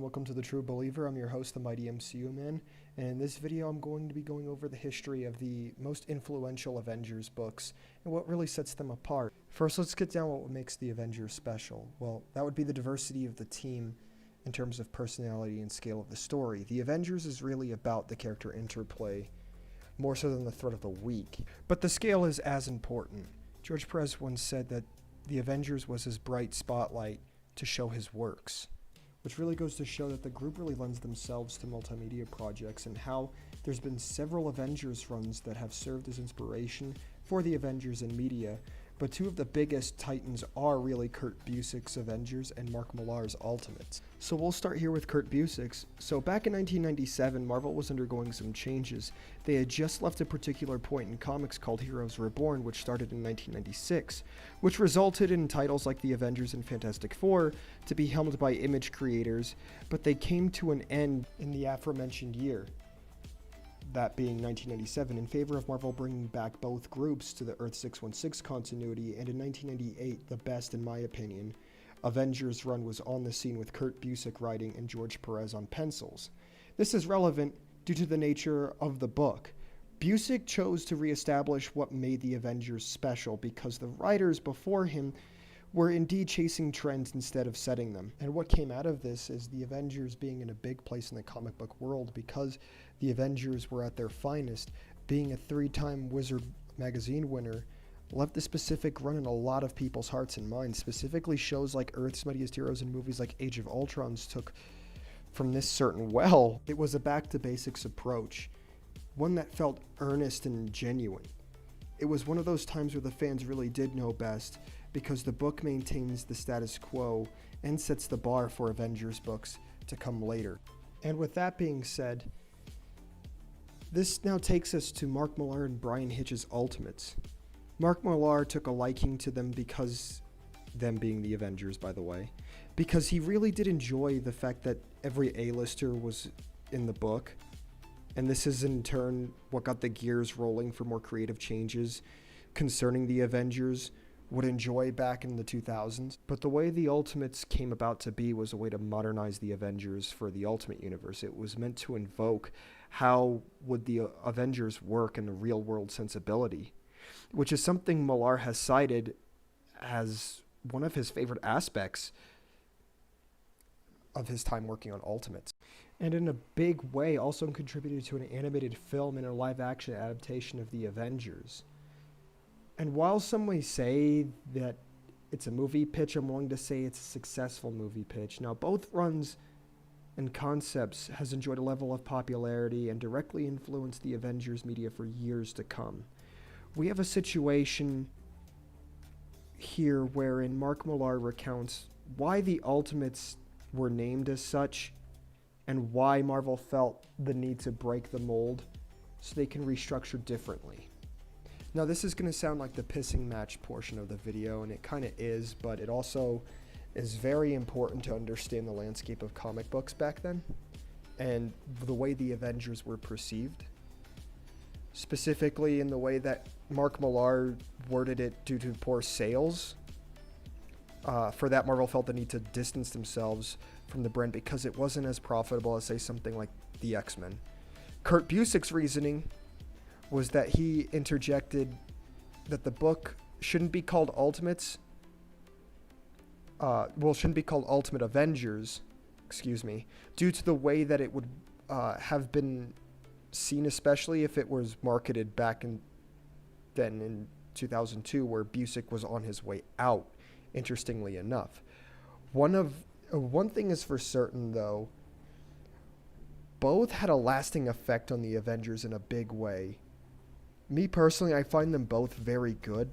welcome to The True Believer. I'm your host, the Mighty MCU Man, and in this video I'm going to be going over the history of the most influential Avengers books and what really sets them apart. First, let's get down what makes the Avengers special. Well, that would be the diversity of the team in terms of personality and scale of the story. The Avengers is really about the character interplay, more so than the threat of the weak. But the scale is as important. George Perez once said that the Avengers was his bright spotlight to show his works, which really goes to show that the group really lends themselves to multimedia projects and how there's been several Avengers runs that have served as inspiration for the Avengers in media, but two of the biggest titans are really Kurt Busiek's Avengers and Mark Millar's Ultimates. So we'll start here with Kurt Busiek's. So back in 1997, Marvel was undergoing some changes. They had just left a particular point in comics called Heroes Reborn, which started in 1996, which resulted in titles like the Avengers and Fantastic Four to be helmed by Image creators, but they came to an end in the aforementioned year, that being 1997, in favor of Marvel bringing back both groups to the Earth 616 continuity, and in 1998, the best in my opinion, Avengers run was on the scene with Kurt Busiek writing and George Perez on pencils. This is relevant due to the nature of the book. Busiek chose to reestablish what made the Avengers special because the writers before him were indeed chasing trends instead of setting them. And what came out of this is the Avengers being in a big place in the comic book world because the Avengers were at their finest. Being a 3-time Wizard magazine winner left a specific run in a lot of people's hearts and minds. Specifically, shows like Earth's Mightiest Heroes and movies like Age of Ultron's took from this certain well. It was a back-to-basics approach, one that felt earnest and genuine. It was one of those times where the fans really did know best, because the book maintains the status quo and sets the bar for Avengers books to come later. And with that being said, this now takes us to Mark Millar and Bryan Hitch's Ultimates. Mark Millar took a liking to them because, them being the Avengers by the way, because he really did enjoy the fact that every A-lister was in the book, and this is in turn what got the gears rolling for more creative changes concerning the Avengers would enjoy back in the 2000s. But the way the Ultimates came about to be was a way to modernize the Avengers for the Ultimate Universe. It was meant to invoke how would the Avengers work in a real-world sensibility, which is something Millar has cited as one of his favorite aspects of his time working on Ultimates. And in a big way also contributed to an animated film and a live-action adaptation of the Avengers. And while some may say that it's a movie pitch, I'm willing to say it's a successful movie pitch. Now, both runs and concepts has enjoyed a level of popularity and directly influenced the Avengers media for years to come. We have a situation here wherein Mark Millar recounts why the Ultimates were named as such and why Marvel felt the need to break the mold so they can restructure differently. Now, this is going to sound like the pissing match portion of the video, and it kind of is, but it also is very important to understand the landscape of comic books back then and the way the Avengers were perceived. Specifically in the way that Mark Millar worded it due to poor sales. For that, Marvel felt the need to distance themselves from the brand because it wasn't as profitable as, say, something like the X-Men. Kurt Busiek's reasoning was that he interjected that the book shouldn't be called Ultimates, shouldn't be called Ultimate Avengers, due to the way that it would have been seen, especially if it was marketed back in 2002, where Busiek was on his way out, interestingly enough. One thing is for certain, though, both had a lasting effect on the Avengers in a big way. Me personally, I find them both very good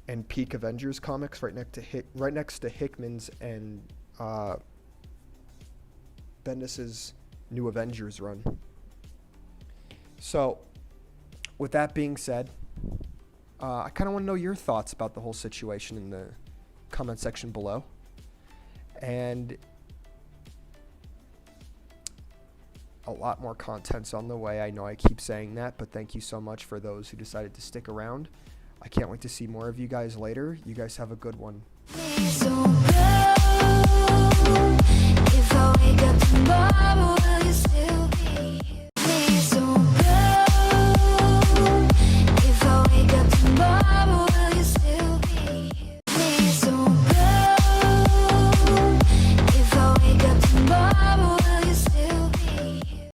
and peak Avengers comics, right next to Hickman's and Bendis's New Avengers run. So, with that being said, I kind of want to know your thoughts about the whole situation in the comment section below. And a lot more content's on the way. I know I keep saying that, but thank you so much for those who decided to stick around. I can't wait to see more of you guys later. You guys have a good one.